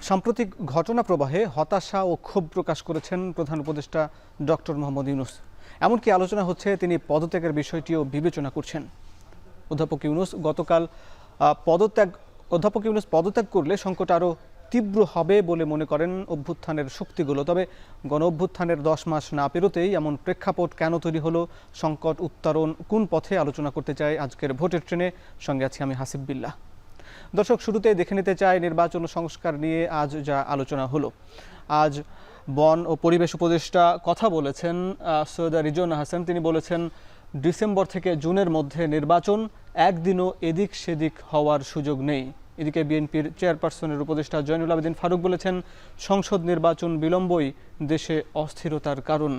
সাম্প্রতিক ঘটনা প্রবাহে হতাশা ও ক্ষোভ প্রকাশ করেছেন প্রধান উপদেষ্টা ডক্টর মোহাম্মদ ইউনূস। এমনকি আলোচনা হচ্ছে তিনি পদত্যাগের বিষয়টিও বিবেচনা করছেন। অধ্যাপক ইউনূস পদত্যাগ করলে সংকট আরও তীব্র হবে বলে মনে করেন অভ্যুত্থানের শক্তিগুলো। তবে গণ অভ্যুত্থানের 10 মাস না পেরোতেই এমন প্রেক্ষাপট কেন তৈরি হলো, সংকট উত্তরণ কোন পথে, আলোচনা করতে চাই আজকের ভোটের ট্রেনে। সঙ্গে আছি আমি হাসিব বিল্লাহ। দর্শক, শুরুতেই দেখে নিতে চাই নির্বাচন সংস্কার নিয়ে আজ যা আলোচনা হলো। আজ বন ও পরিবেশ উপদেষ্টা কথা বলেছেন সৈয়দা রিজওয়ানা হাসান। তিনি বলেছেন ডিসেম্বর থেকে জুনের মধ্যে নির্বাচন, একদিনও এদিক সেদিক হওয়ার সুযোগ নেই। এদিকে বিএনপির চেয়ারপারসনের উপদেষ্টা জয়নুল আবেদিন ফারুক বলেছেন সংসদ নির্বাচন বিলম্বই দেশে অস্থিরতার কারণ।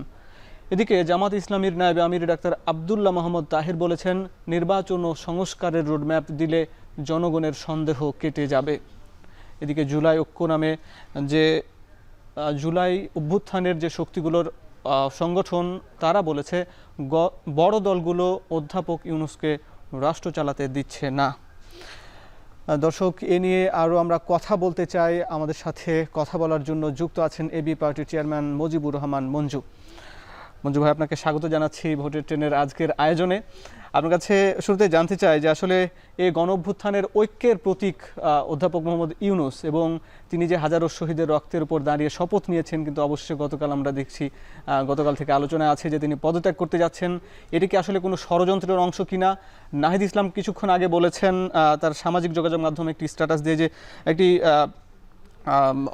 এদিকে জামাত ইসলামীর নায়েবে আমির ডাক্তার আব্দুল্লাহ মোহাম্মদ তাহের বলেছেন নির্বাচন ও সংস্কারের রোডম্যাপ দিলে জনগণের সন্দেহ কেটে যাবে। এদিকে জুলাই ঐক্য নামে যে জুলাই অভ্যুত্থানের যে শক্তিগুলোর সংগঠন, তারা বলেছে বড় দলগুলো অধ্যাপক ইউনূসকে রাষ্ট্র চালাতে দিচ্ছে না। দর্শক, এ নিয়ে আরও আমরা কথা বলতে চাই। আমাদের সাথে কথা বলার জন্য যুক্ত আছেন এবি পার্টির চেয়ারম্যান মুজিবুর রহমান মঞ্জু। মঞ্জু ভাই, আপনাকে স্বাগত জানাচ্ছি ভোটের ট্রেনের আজকের আয়োজনে। আপনার কাছে শুরুতে জানতে চাই যে আসলে এই গণ অভ্যুত্থানের ঐক্যের প্রতীক অধ্যাপক মোহাম্মদ ইউনূস, এবং তিনি যে হাজারো শহীদের রক্তের উপর দাঁড়িয়ে শপথ নিয়েছেন, কিন্তু অবশ্যই গতকাল আমরা দেখছি, গতকাল থেকে আলোচনায় আছে যে তিনি পদত্যাগ করতে যাচ্ছেন। এটি কি আসলে কোনো ষড়যন্ত্রের অংশ কিনা? নাহিদ ইসলাম কিছুক্ষণ আগে বলেছেন তার সামাজিক যোগাযোগ মাধ্যমে একটি স্ট্যাটাস দিয়ে যে একটি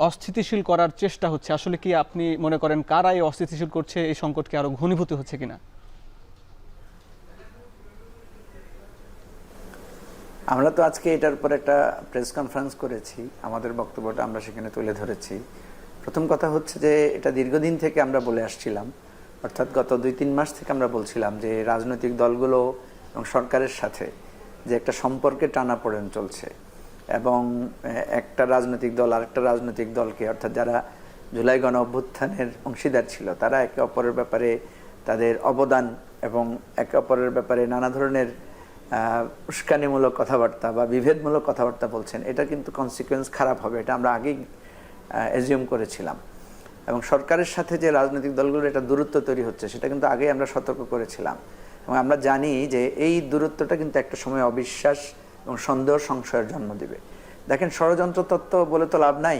অস্থিতিশীল করার চেষ্টা হচ্ছে। আসলে কি আপনি মনে করেন কারা এই অস্থিতিশীল করছে? এই সংকটকে আরো ঘনীভূত হচ্ছে কিনা? আমরা তো আজকে এটার উপর একটা প্রেস কনফারেন্স করেছি, আমাদের বক্তব্যটা আমরা সেখানে তুলে ধরেছি। প্রথম কথা হচ্ছে যে এটা দীর্ঘদিন থেকে আমরা বলে আসছিলাম, অর্থাৎ গত 2-3 মাস থেকে আমরা বলছিলাম যে রাজনৈতিক দলগুলো এবং সরকারের সাথে যে একটা সম্পর্কে টানাপোড়েন চলছে, এবং একটা রাজনৈতিক দল আরেকটা রাজনৈতিক দলকে, অর্থাৎ যারা জুলাই গণ অভ্যুত্থানের অংশীদার ছিল, তারা একে অপরের ব্যাপারে তাদের অবদান এবং একে অপরের ব্যাপারে নানা ধরনের উস্কানিমূলক কথাবার্তা বা বিভেদমূলক কথাবার্তা বলছেন। এটা কিন্তু কনসিকুয়েন্স খারাপ হবে, এটা আমরা আগেই অ্যাজিউম করেছিলাম। এবং সরকারের সাথে যে রাজনৈতিক দলগুলোর একটা দূরত্ব তৈরি হচ্ছে, সেটা কিন্তু আগেই আমরা সতর্ক করেছিলাম। এবং আমরা জানি যে এই দূরত্বটা কিন্তু একটা সময় অবিশ্বাস এবং সন্দেহ সংশয়ের জন্ম দিবে। দেখেন, ষড়যন্ত্র তত্ত্ব বলে তো লাভ নাই।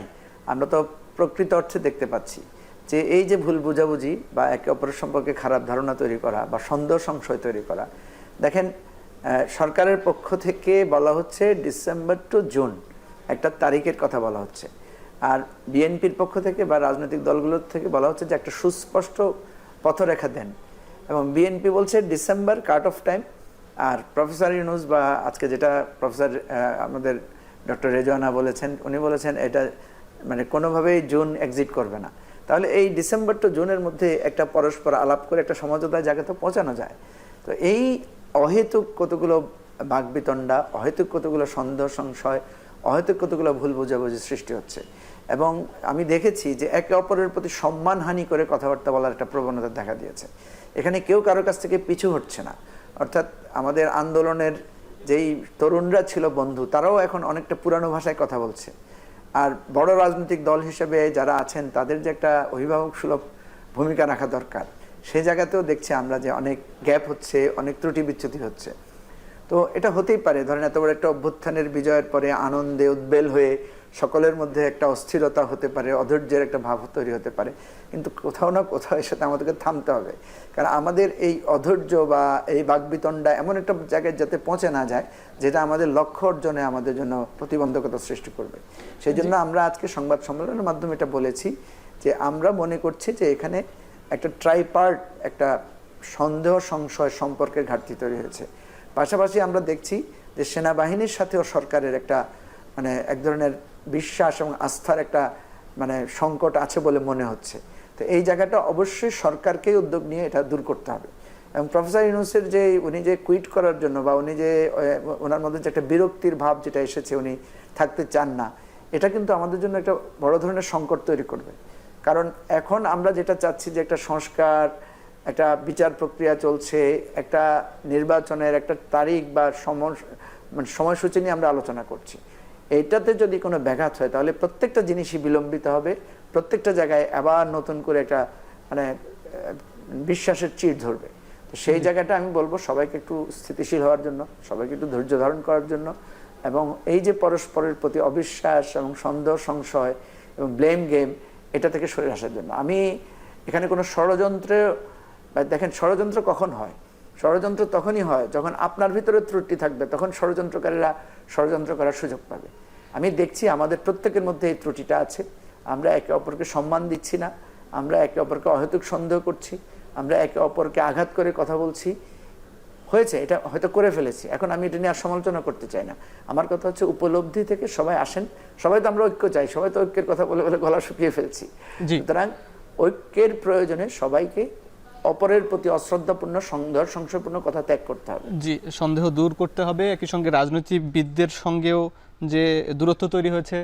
আমরা তো প্রকৃত অর্থে দেখতে পাচ্ছি যে এই যে ভুল বুঝাবুঝি বা একে অপরের সম্পর্কে খারাপ ধারণা তৈরি করা বা সন্দেহ সংশয় তৈরি করা, দেখেন সরকারের পক্ষ থেকে বলা হচ্ছে ডিসেম্বর টু জুন একটা তারিখের কথা বলা হচ্ছে, আর বিএনপির পক্ষ থেকে বা রাজনৈতিক দলগুলোর থেকে বলা হচ্ছে যে একটা সুস্পষ্ট পথরেখা দেন। এবং বিএনপি বলছে ডিসেম্বর কাট অফ টাইম, আর প্রফেসর ইউনূস বা আজকে যেটা প্রফেসর আমাদের ডক্টর রেজওয়ানা বলেছেন, উনি বলেছেন এটা মানে কোনোভাবেই জুন এক্সিট করবে না। তাহলে এই ডিসেম্বর টু জুনের মধ্যে একটা পরস্পর আলাপ করে একটা সমঝোতার জায়গাতে পৌঁছানো যায়। তো এই অহেতুক কতগুলো বাকবিতণ্ডা, অহেতুক কতগুলো সন্দেহ সংশয়, অহেতুক কতগুলো ভুল বোঝাবুঝি সৃষ্টি হচ্ছে। এবং আমি দেখেছি যে একে অপরের প্রতি সম্মানহানি করে কথাবার্তা বলার একটা প্রবণতা দেখা দিয়েছে। এখানে কেউ কারোর কাছ থেকে পিছু হটছে না। অর্থাৎ আমাদের আন্দোলনের যেই তরুণরা ছিল বন্ধু, তারাও এখন অনেকটা পুরানো ভাষায় কথা বলছে। আর বড় রাজনৈতিক দল হিসেবে যারা আছেন, তাদের যে একটা অভিভাবক সুলভ ভূমিকা রাখা দরকার, সেই জায়গাতেও দেখছি আমরা যে অনেক গ্যাপ হচ্ছে, অনেক ত্রুটি বিচ্যুতি হচ্ছে। তো এটা হতেই পারে, ধরেন এত বড় একটা অভ্যুত্থানের বিজয়ের পরে আনন্দে উদ্বেল হয়ে সকলের মধ্যে একটা অস্থিরতা হতে পারে, অধৈর্যের একটা ভাব তৈরি হতে পারে, কিন্তু কোথাও না কোথাও এর সাথে আমাদেরকে থামতে হবে। কারণ আমাদের এই অধৈর্য বা এই বাকবিতণ্ডা এমন একটা জায়গায় যাতে পৌঁছে না যায় যেটা আমাদের লক্ষ্য অর্জনে আমাদের জন্য প্রতিবন্ধকতা সৃষ্টি করবে। সেই জন্য আমরা আজকে সংবাদ সম্মেলনের মাধ্যমে এটা বলেছি যে আমরা মনে করছি যে এখানে একটা ট্রাইপার্ট একটা সন্দেহ সংশয় সম্পর্কের ঘাটতি তৈরি হয়েছে। পাশাপাশি আমরা দেখছি যে সেনাবাহিনীর সাথেও সরকারের একটা মানে এক ধরনের বিশ্বাস এবং আস্থার একটা মানে সংকট আছে বলে মনে হচ্ছে। তো এই জায়গাটা অবশ্যই সরকারকেই উদ্যোগ নিয়ে এটা দূর করতে হবে। এবং প্রফেসর ইউনূসের যে উনি যে কুইট করার জন্য বা উনি যে ওনার মধ্যে যে একটা বিরক্তির ভাব যেটা এসেছে, উনি থাকতে চান না, এটা কিন্তু আমাদের জন্য একটা বড় ধরনের সংকট তৈরি করবে। কারণ এখন আমরা যেটা চাচ্ছি যে একটা সংস্কার, একটা বিচার প্রক্রিয়া চলছে, একটা নির্বাচনের একটা তারিখ বা সময়সূচি নিয়ে আমরা আলোচনা করছি। এইটাতে যদি কোনো ব্যাঘাত হয় তাহলে প্রত্যেকটা জিনিসই বিলম্বিত হবে, প্রত্যেকটা জায়গায় আবার নতুন করে একটা মানে বিশ্বাসের চিড় ধরবে। তো সেই জায়গাটা আমি বলবো সবাইকে একটু স্থিতিশীল হওয়ার জন্য, সবাইকে একটু ধৈর্য ধারণ করার জন্য, এবং এই যে পরস্পরের প্রতি অবিশ্বাস এবং সন্দেহ সংশয় এবং ব্লেম গেম, এটা থেকে সরে আসার জন্য। আমি এখানে কোনো ষড়যন্ত্রে, দেখেন ষড়যন্ত্র কখন হয়? ষড়যন্ত্র তখনই হয় যখন আপনার ভিতরে ত্রুটি থাকবে, তখন ষড়যন্ত্রকারীরা ষড়যন্ত্র করার সুযোগ পাবে। আমি দেখছি আমাদের প্রত্যেকের মধ্যে এই ত্রুটিটা আছে। আমরা একে অপরকে সম্মান দিচ্ছি না, আমরা একে অপরকে অহেতুক সন্দেহ করছি, আমরা একে অপরকে আঘাত করে কথা বলছি। হয়েছে, এটা হয়তো করে ফেলেছি, এখন আমি এটা নিয়ে আর সমালোচনা করতে চাই না। আমার কথা হচ্ছে উপলব্ধি থেকে সবাই আসেন। সবাই তো আমরা ঐক্য চাই, সবাই তো ঐক্যের কথা বলে বলে গলা শুকিয়ে ফেলছি। সুতরাং ঐক্যের প্রয়োজনে সবাইকে অপরের প্রতি অশ্রদ্ধাপূর্ণ সন্দেহ সংশয়পূর্ণ কথা ত্যাগ করতে হবে। জি, সন্দেহ দূর করতে হবে। একই সঙ্গে রাজনীতিবিদদের সঙ্গেও যে দূরত্ব তৈরি হয়েছে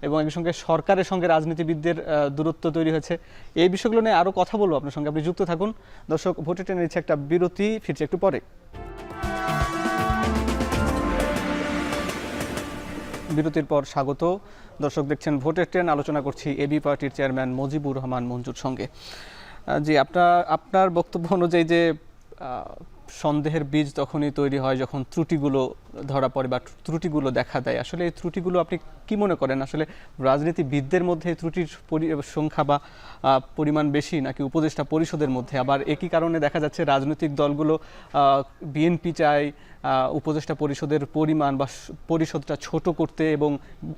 এবং একই সঙ্গে সরকারের সঙ্গে রাজনীতিবিদদের দূরত্ব তৈরি হয়েছে, এই বিষয়গুলো নিয়ে আরও কথা বলবো আপনার সঙ্গে। আপনি যুক্ত থাকুন। দর্শক, ভোটে টেনে নিচ্ছে একটা বিরতি, ফিরছে একটু পরে। বিরতির পর স্বাগত। দর্শক, দেখছেন ভোটের ট্রেন। আলোচনা করছি এবি পার্টির চেয়ারম্যান মুজিবুর রহমান মঞ্জুর সঙ্গে। জি, আপনার বক্তব্য অনুযায়ী যে সন্দেহের বীজ তখনই তৈরি হয় যখন ত্রুটিগুলো ধরা পড়ে বা ত্রুটিগুলো দেখা দেয়। আসলে এই ত্রুটিগুলো আপনি কি মনে করেন, আসলে রাজনীতিবিদদের মধ্যে ত্রুটির সংখ্যা বা পরিমাণ বেশি, নাকি উপদেষ্টা পরিষদের মধ্যে? আবার একই কারণে দেখা যাচ্ছে রাজনৈতিক দলগুলো, বিএনপি চায় উপদেষ্টা পরিষদের পরিমাণ বা পরিষদটা ছোট করতে, এবং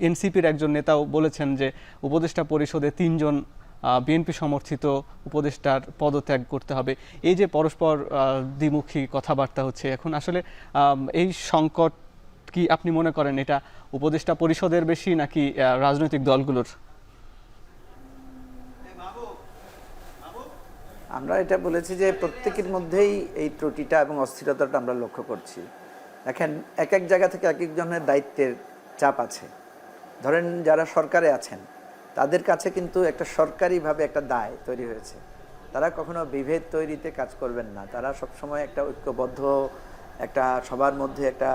এনসিপির একজন নেতাও বলেছেন যে উপদেষ্টা পরিষদে 3 জন বিএনপি সমর্থিত উপদেষ্টার পদত্যাগ করতে হবে। এই যে পরস্পর দ্বিমুখী কথাবার্তা হচ্ছে এখন, আসলে এই সংকট কি আপনি মনে করেন এটা উপদেষ্টা পরিষদের বেশি নাকি রাজনৈতিক দলগুলোর? আমরা এটা বলেছি যে প্রত্যেকের মধ্যেই এই ত্রুটিটা এবং অস্থিরতাটা আমরা লক্ষ্য করছি। দেখেন, এক এক জায়গা থেকে এক একজনের দায়িত্বের চাপ আছে। ধরেন যারা সরকারে আছেন তাদের কাছে কিন্তু একটা সরকারিভাবে একটা দায় তৈরি হয়েছে। তারা কখনো বিভেদ তৈরিতে কাজ করবেন না, তারা সবসময় একটা ঐক্যবদ্ধ, একটা সবার মধ্যে একটা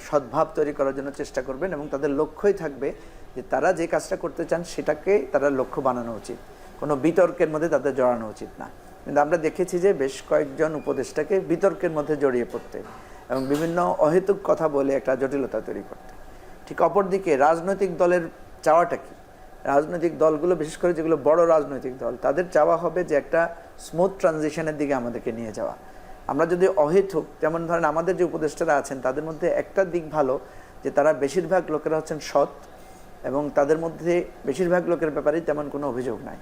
সদ্ভাব তৈরি করার জন্য চেষ্টা করবেন, এবং তাদের লক্ষ্যই থাকবে যে তারা যে কাজটা করতে চান সেটাকে তারা লক্ষ্য বানানো উচিত, কোনো বিতর্কের মধ্যে তাদের জড়ানো উচিত না। কিন্তু আমরা দেখেছি যে বেশ কয়েকজন উপদেষ্টাকে বিতর্কের মধ্যে জড়িয়ে পড়তে এবং বিভিন্ন অহেতুক কথা বলে একটা জটিলতা তৈরি করতে। ঠিক অপরদিকে রাজনৈতিক দলের চাওয়াটা কি? রাজনৈতিক দলগুলো, বিশেষ করে যেগুলো বড় রাজনৈতিক দল, তাদের চাওয়া হবে যে একটা স্মুথ ট্রানজিশনের দিকে আমাদেরকে নিয়ে যাওয়া। আমরা যদি অহেতুক, যেমন ধরেন আমাদের যে উপদেষ্টারা আছেন তাদের মধ্যে একটা দিক ভালো যে তারা বেশিরভাগ লোকেরা হচ্ছেন সৎ, এবং তাদের মধ্যে বেশিরভাগ লোকের ব্যাপারেই তেমন কোনো অভিযোগ নাই।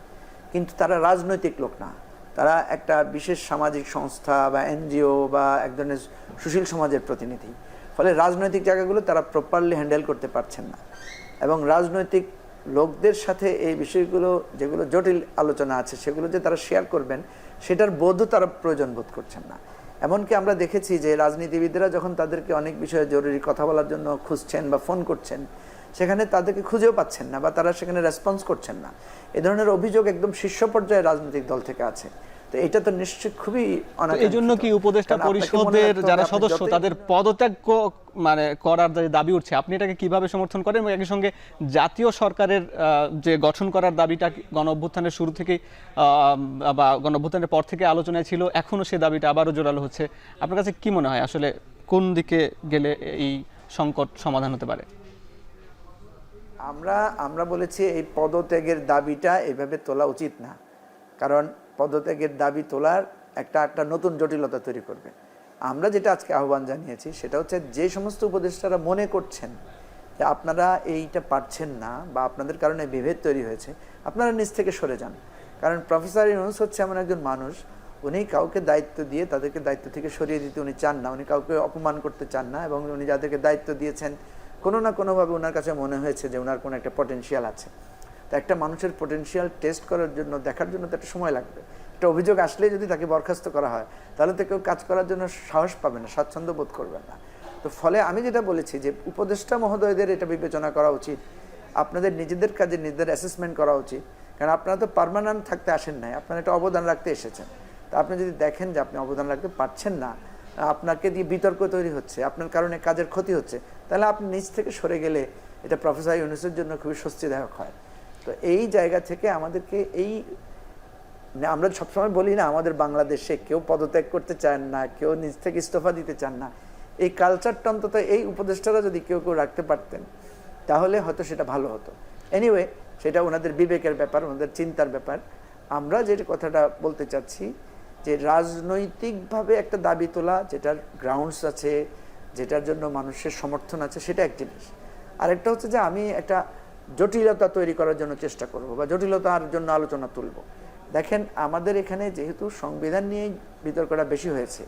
কিন্তু তারা রাজনৈতিক লোক না, তারা একটা বিশেষ সামাজিক সংস্থা বা এনজিও বা এক ধরনের সুশীল সমাজের প্রতিনিধি। ফলে রাজনৈতিক জায়গাগুলো তারা প্রপারলি হ্যান্ডেল করতে পারছেন না, এবং রাজনৈতিক লোকদের সাথে এই বিষয়গুলো যেগুলো জটিল আলোচনা আছে সেগুলো যে তারা শেয়ার করবেন সেটার বোধও তারা প্রয়োজন বোধ করছেন না। এমনকি আমরা দেখেছি যে রাজনীতিবিদরা যখন তাদেরকে অনেক বিষয়ে জরুরি কথা বলার জন্য খুঁজছেন বা ফোন করছেন, সেখানে তাদেরকে খুঁজেও পাচ্ছেন না বা তারা সেখানে রেসপন্স করছেন না। এ ধরনের অভিযোগ একদম শীর্ষ পর্যায়ে রাজনৈতিক দল থেকে আছে। তো এটা তো নিশ্চয়ই খুবই অনাকাঙ্ক্ষিত। এই জন্য কি উপদেষ্টা পরিষদের যারা সদস্য তাদের পদত্যাগ মানে করার যে দাবি উঠছে, আপনি এটাকে কিভাবে সমর্থন করেন? এবং একই সঙ্গে জাতীয় সরকারের যে গঠন করার দাবিটা গণ অভ্যুত্থানের শুরু থেকেই বা গণ অভ্যুত্থানের পর থেকে আলোচনায় ছিল, এখনো সে দাবিটা আবারও জোরালো হচ্ছে। আপনার কাছে কি মনে হয় আসলে কোন দিকে গেলে এই সংকট সমাধান হতে পারে? আমরা বলেছি এই পদত্যাগের দাবিটা এভাবে তোলা উচিত না, কারণ পদত্যাগের দাবি তোলার একটা নতুন জটিলতা তৈরি করবে। আমরা যেটা আজকে আহ্বান জানিয়েছি সেটা হচ্ছে, যে সমস্ত উপদেষ্টারা মনে করছেন যে আপনারা এইটা পারছেন না বা আপনাদের কারণে বিভেদ তৈরি হয়েছে, আপনারা নিজ থেকে সরে যান। কারণ প্রফেসর ইউনূস হচ্ছে এমন একজন মানুষ, উনি কাউকে দায়িত্ব দিয়ে তাদেরকে দায়িত্ব থেকে সরিয়ে দিতে উনি চান না, উনি কাউকে অপমান করতে চান না, এবং উনি যাদেরকে দায়িত্ব দিয়েছেন কোনো না কোনোভাবে ওনার কাছে মনে হয়েছে যে ওনার কোনো একটা পটেনশিয়াল আছে। তো একটা মানুষের পটেনশিয়াল টেস্ট করার জন্য, দেখার জন্য তো একটা সময় লাগবে। একটা অভিযোগ আসলে যদি তাকে বরখাস্ত করা হয় তাহলে তো কেউ কাজ করার জন্য সাহস পাবে না, স্বাচ্ছন্দ্য বোধ করবেন না। তো ফলে আমি যেটা বলেছি যে উপদেষ্টা মহোদয়দের এটা বিবেচনা করা উচিত, আপনাদের নিজেদের কাজে নিজেদের অ্যাসেসমেন্ট করা উচিত। কারণ আপনারা তো পার্মানেন্ট থাকতে আসেন নাই, আপনারা একটা অবদান রাখতে এসেছেন। তা আপনি যদি দেখেন যে আপনি অবদান রাখতে পারছেন না, আপনাকে দিয়ে বিতর্ক তৈরি হচ্ছে, আপনার কারণে কাজের ক্ষতি হচ্ছে, তাহলে আপনি নিজ থেকে সরে গেলে এটা প্রফেসর ইউনূসের জন্য খুবই স্বস্তিদায়ক হয়। তো এই জায়গা থেকে আমাদেরকে আমরা সবসময় বলি না আমাদের বাংলাদেশে কেউ পদত্যাগ করতে চান না, কেউ নিজ থেকে ইস্তফা দিতে চান না, এই কালচারটা অন্তত এই উপদেষ্টারা যদি কেউ কেউ রাখতে পারতেন তাহলে হয়তো সেটা ভালো হতো। এনিওয়ে, সেটা ওনাদের বিবেকের ব্যাপার, ওনাদের চিন্তার ব্যাপার। আমরা যে কথাটা বলতে চাচ্ছি যে রাজনৈতিকভাবে একটা দাবি তোলা, যেটার গ্রাউন্ডস আছে, যেটার জন্য মানুষের সমর্থন আছে, সেটা এক জিনিস। আরেকটা হচ্ছে যে আমি একটা জটিলতা তৈরি করার জন্য চেষ্টা করব বা জটিলতার জন্য আলোচনা তুলব। দেখেন, আমাদের এখানে যেহেতু সংবিধান নিয়ে বিতর্কটা বেশি হয়েছে,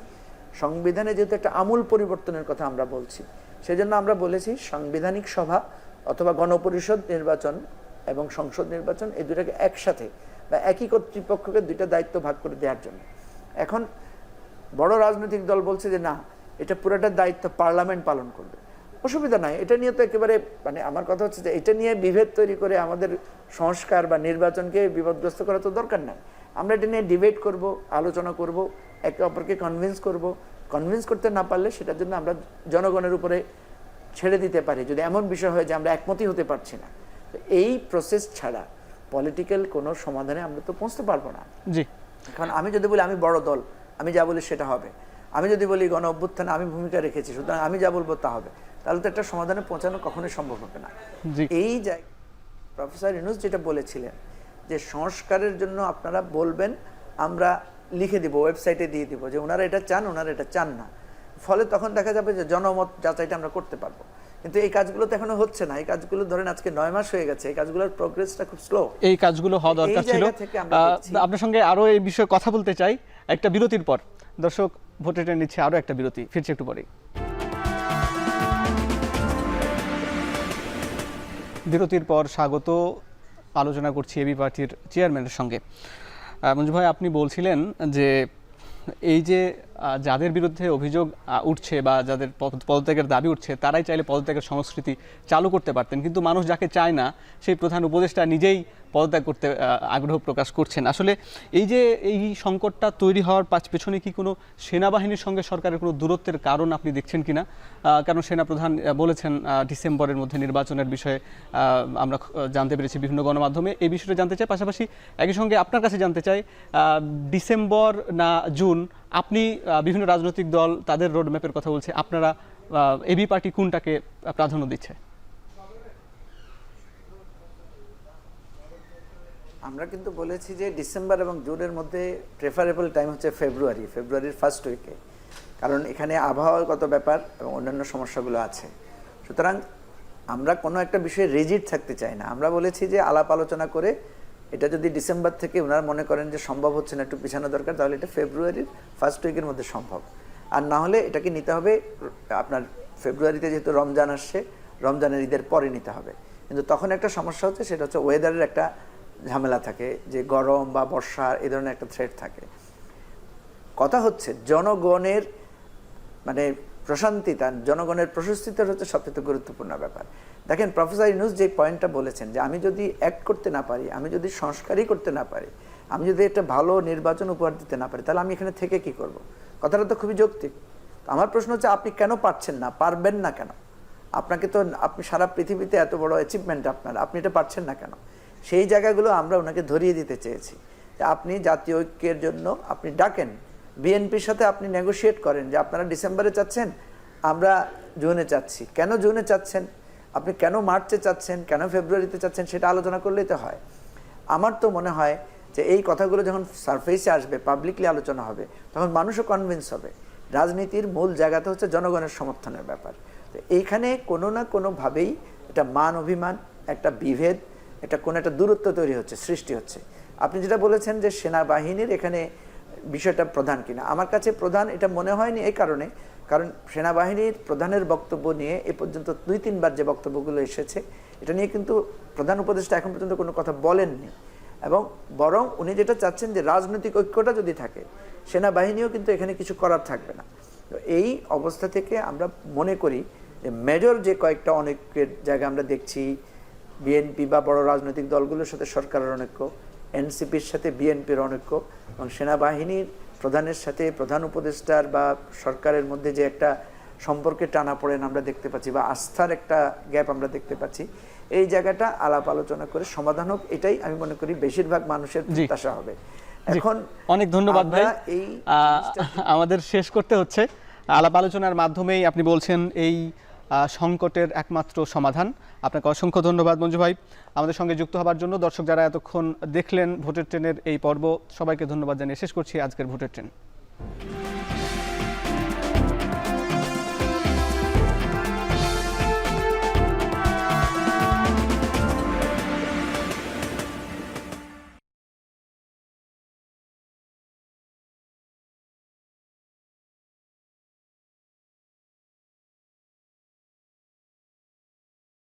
সংবিধানে যেহেতু একটা আমূল পরিবর্তনের কথা আমরা বলছি, সেজন্য আমরা বলেছি সাংবিধানিক সভা অথবা গণপরিষদ নির্বাচন এবং সংসদ নির্বাচন এই দুটাকে একসাথে বা একই কর্তৃপক্ষকে দুইটা দায়িত্ব ভাগ করে দেওয়ার জন্য। এখন বড় রাজনৈতিক দল বলছে যে না, এটা পুরোটা দায়িত্ব পার্লামেন্ট পালন করবে। অসুবিধা নাই, এটা নিয়ে তো একেবারে আমার কথা হচ্ছে যে এটা নিয়ে বিভেদ তৈরি করে আমাদের সংস্কার বা নির্বাচনকে বিপদগ্রস্ত করা তো দরকার নাই। আমরা এটা নিয়ে ডিবেট করব, আলোচনা করব, একে অপরকে কনভিন্স করতে না পারলে সেটার জন্য আমরা জনগণের উপরে ছেড়ে দিতে পারি, যদি এমন বিষয় হয় যে আমরা একমতই হতে পারছি না। তো এই প্রসেস ছাড়া পলিটিক্যাল কোনো সমাধানে আমরা তো পৌঁছতে পারবো না। জি, কারণ আমি যদি বলি আমি বড় দল, আমি যা বলি সেটা হবে, আমি যদি বলি গণ অভ্যুত্থানে আমি ভূমিকা রেখেছি সুতরাং আমি যা বলবো তা হবে, তাহলে তো একটা সমাধানে পৌঁছানো কখনোই সম্ভব হবে না। এই জায়গায় প্রফেসর ইউনূস যেটা বলেছিলেন যে সংস্কারের জন্য আপনারা বলবেন, আমরা লিখে দিব, ওয়েবসাইটে দিয়ে দিব যে ওনারা এটা চান, ওনারা এটা চান না। ফলে তখন দেখা যাবে যে জনমত যাচাইটা আমরা করতে পারবো। কিন্তু এই কাজগুলো তো এখনো হচ্ছে না। এই কাজগুলো ধরেন আজকে 9 মাস হয়ে গেছে, এই কাজগুলোর প্রোগ্রেসটা খুব স্লো। এই কাজগুলো হওয়া দরকার ছিল। আপনার সঙ্গে আরো এই বিষয়ে কথা বলতে চাই একটা বিরতির পর। দর্শক, ভোটের নিচ্ছে আরো একটা বিরতি, ফিরছে একটু পরেই। বিরতির পর স্বাগত। আলোচনা করছি এবি পার্টির চেয়ারম্যানের সঙ্গে। মঞ্জু ভাই, আপনি বলছিলেন যে এই যে যাদের বিরুদ্ধে অভিযোগ উঠছে বা যাদের পদত্যাগের দাবি উঠছে, তারাই চাইলে পদত্যাগের সংস্কৃতি চালু করতে পারতেন, কিন্তু মানুষ যাকে চায় না সেই প্রধান উপদেষ্টা নিজেই পদত্যাগ করতে আগ্রহ প্রকাশ করছেন। আসলে এই যে এই সংকটটা তৈরি হওয়ার পেছনে কি কোনো সেনাবাহিনীর সঙ্গে সরকারের কোনো দূরত্বের কারণ আপনি দেখছেন কিনা? কারণ সেনাপ্রধান বলেছেন ডিসেম্বরের মধ্যে নির্বাচনের বিষয়ে আমরা জানতে পেরেছি বিভিন্ন গণমাধ্যমে। এই বিষয়টা জানতে চাই, পাশাপাশি একই সঙ্গে আপনার কাছে জানতে চাই, ডিসেম্বর না জুন, আপনি বিভিন্ন রাজনৈতিক দল তাদের রোডম্যাপের কথা বলছে, আপনারা এবি পার্টি কোনটাকে প্রাধান্য দিচ্ছে? আমরা কিন্তু বলেছি যে ডিসেম্বর এবং জুনের মধ্যে প্রেফারেবল টাইম হচ্ছে ফেব্রুয়ারির ফার্স্ট উইকে, কারণ এখানে আবহাওয়াগত ব্যাপার এবং অন্যান্য সমস্যাগুলো আছে। সুতরাং আমরা কোনো একটা বিষয়ে রিজিড থাকতে চাই না। আমরা বলেছি যে আলাপ আলোচনা করে এটা যদি ডিসেম্বর থেকে ওনারা মনে করেন যে সম্ভব হচ্ছে না, একটু পিছানো দরকার, তাহলে এটা ফেব্রুয়ারির ফার্স্ট উইকের মধ্যে সম্ভব। আর না হলে এটাকে নিতে হবে আপনার ফেব্রুয়ারিতে, যেহেতু রমজান আসছে, রমজানের ঈদের পরে নিতে হবে। কিন্তু তখন একটা সমস্যা হচ্ছে, সেটা হচ্ছে ওয়েদারের একটা ঝামেলা থাকে, যে গরম বা বর্ষা এই ধরনের একটা থ্রেট থাকে। কথা হচ্ছে জনগণের প্রশান্তিতা, জনগণের প্রশস্তিটা হচ্ছে সবচেয়ে গুরুত্বপূর্ণ ব্যাপার। দেখেন, প্রফেসর ইউনূস যে পয়েন্টটা বলেছেন যে আমি যদি অ্যাক্ট করতে না পারি, আমি যদি সংস্কারই করতে না পারি, আমি যদি একটা ভালো নির্বাচন উপহার দিতে না পারি, তাহলে আমি এখানে থেকে কি করব? কথাটা তো খুবই যৌক্তিক। আমার প্রশ্ন হচ্ছে, আপনি কেন পারছেন না? পারবেন না কেন? আপনাকে তো, আপনি সারা পৃথিবীতে এত বড় অ্যাচিভমেন্ট আপনার, আপনি এটা পারছেন না কেন? সেই জায়গাগুলো আমরা ওনাকে ধরিয়ে দিতে চেয়েছি। আপনি জাতীয় ঐক্যের জন্য আপনি ডাকেন, বিএনপির সাথে আপনি নেগোশিয়েট করেন যে আপনারা ডিসেম্বরে চাচ্ছেন, আমরা জুনে চাচ্ছি। কেন জুনে চাচ্ছেন? আপনি কেন মার্চে চাচ্ছেন, কেন ফেব্রুয়ারিতে চাচ্ছেন, সেটা আলোচনা করলেই তো হয়। আমার তো মনে হয় যে এই কথাগুলো যখন সারফেসে আসবে, পাবলিকলি আলোচনা হবে, তখন মানুষও কনভিন্স হবে। রাজনীতির মূল জায়গাটা হচ্ছে জনগণের সমর্থনের ব্যাপার। তো এইখানে কোনো না কোনোভাবেই একটা মান অভিমান, একটা বিভেদ, কোনো একটা দূরত্ব তৈরি হচ্ছে, সৃষ্টি হচ্ছে। আপনি যেটা বলেছেন যে সেনাবাহিনীর এখানে বিষয়টা প্রধান কিনা, আমার কাছে প্রধান এটা মনে হয়নি। এই কারণ সেনাবাহিনীর প্রধানের বক্তব্য নিয়ে এ পর্যন্ত 2-3 বার যে বক্তব্যগুলো এসেছে, এটা নিয়ে কিন্তু প্রধান উপদেষ্টা এখন পর্যন্ত কোনো কথা বলেননি। এবং বরং উনি যেটা চাচ্ছেন যে রাজনৈতিক ঐক্যটা যদি থাকে, সেনাবাহিনীও কিন্তু এখানে কিছু করার থাকবে না। তো এই অবস্থা থেকে আমরা মনে করি যে মেজর যে কয়েকটা অনেকের জায়গা আমরা দেখছি, বিএনপি বা বড় রাজনৈতিক দলগুলোর সাথে সরকারের অনৈক্য, এনসিপির সাথে বিএনপির অনৈক্য, এবং সেনাবাহিনীর প্রধানের সাথে প্রধান উপদেষ্টার বা সরকারের মধ্যে যে একটা সম্পর্কে টানাপোড়েন আমরা দেখতে পাচ্ছি বা আস্থার একটা গ্যাপ আমরা দেখতে পাচ্ছি, এই জায়গাটা আলাপ আলোচনা করে সমাধান হোক, এটাই আমি মনে করি বেশিরভাগ মানুষের প্রত্যাশা হবে। এখন অনেক ধন্যবাদ ভাই, এই আমাদের শেষ করতে হচ্ছে। আলাপ আলোচনার মাধ্যমেই আপনি বলছেন এই সংকটের একমাত্র সমাধান। আপনাকে অসংখ্য ধন্যবাদ মঞ্জু ভাই আমাদের সঙ্গে যুক্ত হবার জন্য। দর্শক যারা এতক্ষণ দেখলেন ভোটের ট্রেনের এই পর্ব, সবাইকে ধন্যবাদ জানিয়ে শেষ করছি আজকের ভোটের ট্রেন।